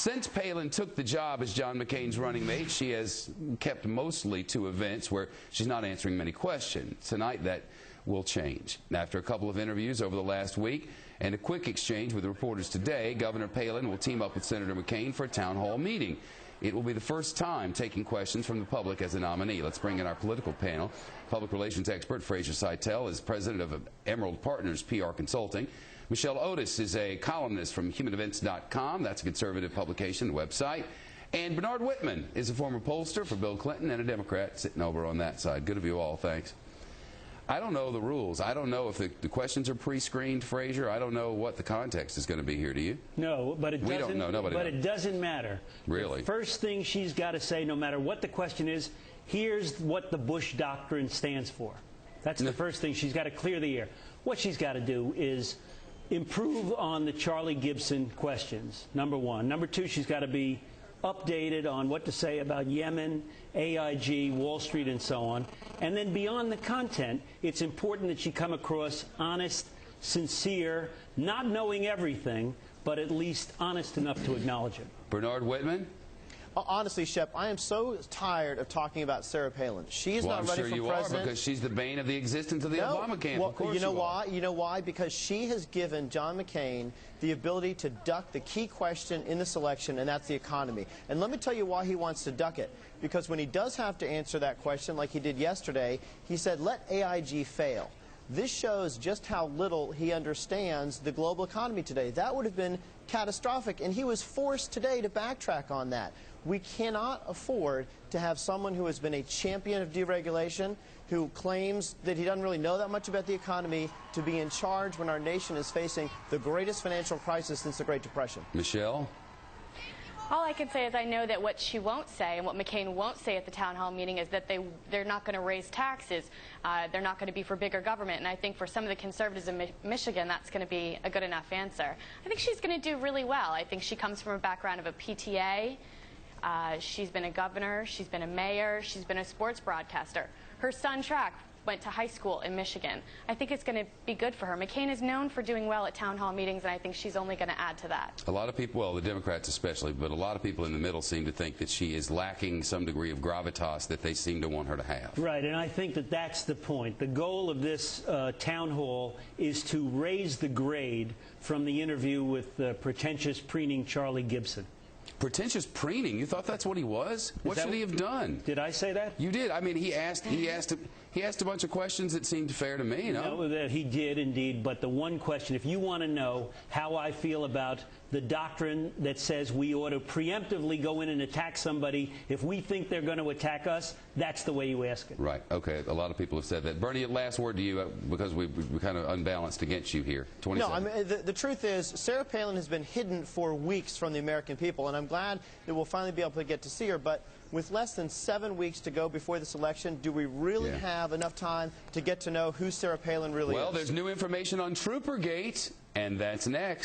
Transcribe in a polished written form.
Since Palin took the job as John McCain's running mate, she has kept mostly to events where she's not answering many questions. Tonight, that will change. After a couple of interviews over the last week and a quick exchange with reporters today, Governor Palin will team up with Senator McCain for a town hall meeting. It will be the first time taking questions from the public as a nominee. Let's bring in our political panel. Public relations expert Fraser Seitel is president of Emerald Partners PR Consulting. Michelle Otis is a columnist from humanevents.com. That's a conservative publication website. And Bernard Whitman is a former pollster for Bill Clinton and a Democrat sitting over on that side. Good of you all. Thanks. I don't know the rules. I don't know if the questions are pre-screened, Fraser. I don't know what the context is going to be here. Do you? No, but it doesn't. We don't know. Nobody knows. It doesn't matter. Really? The first thing she's got to say, no matter what the question is, here's what the Bush Doctrine stands for. That's the first thing. She's got to clear the air. What she's got to do is improve on the Charlie Gibson questions, number one. Number two, she's got to be updated on what to say about Yemen, AIG, Wall Street, and so on. And then beyond the content, it's important that she come across honest, sincere, not knowing everything, but at least honest enough to acknowledge it. Bernard Whitman? Honestly, Shep, I am so tired of talking about Sarah Palin. She is not ready for president. Well, I'm sure you are, because she's the bane of the existence of the Obama camp. Well, of course you know why? You know why? Because she has given John McCain the ability to duck the key question in this election, and that's the economy. And let me tell you why he wants to duck it. Because when he does have to answer that question, like he did yesterday, he said, let AIG fail. This shows just how little he understands the global economy today. That would have been catastrophic, and he was forced today to backtrack on that. We cannot afford to have someone who has been a champion of deregulation, who claims that he doesn't really know that much about the economy, to be in charge when our nation is facing the greatest financial crisis since the Great Depression. Michelle? All I can say is I know that what she won't say and what McCain won't say at the town hall meeting is that they're not going to raise taxes. They're not going to be for bigger government. And I think for some of the conservatives in Michigan, that's going to be a good enough answer. I think she's going to do really well. I think she comes from a background of a PTA. She's been a governor. She's been a mayor. She's been a sports broadcaster. Her son, Track, went to high school in Michigan. I think it's going to be good for her. McCain is known for doing well at town hall meetings, and I think she's only going to add to that. A lot of people, well, the Democrats especially, but a lot of people in the middle seem to think that she is lacking some degree of gravitas that they seem to want her to have. Right, and I think that that's the point. The goal of this town hall is to raise the grade from the interview with pretentious, preening Charlie Gibson. Pretentious preening? You thought that's what he was? What should he have done? Did I say that? You did. I mean, he asked a bunch of questions that seemed fair to me, you know? No, that he did indeed, but the one question, if you want to know how I feel about the doctrine that says we ought to preemptively go in and attack somebody if we think they're going to attack us, that's the way you ask it. Right. Okay. A lot of people have said that. Bernie, last word to you, because we're kind of unbalanced against you here. 27. No, I mean, the truth is, Sarah Palin has been hidden for weeks from the American people, and I'm glad that we'll finally be able to get to see her, but with less than 7 weeks to go before this election, do we really have enough time to get to know who Sarah Palin really is? Well, there's new information on Troopergate, and that's next.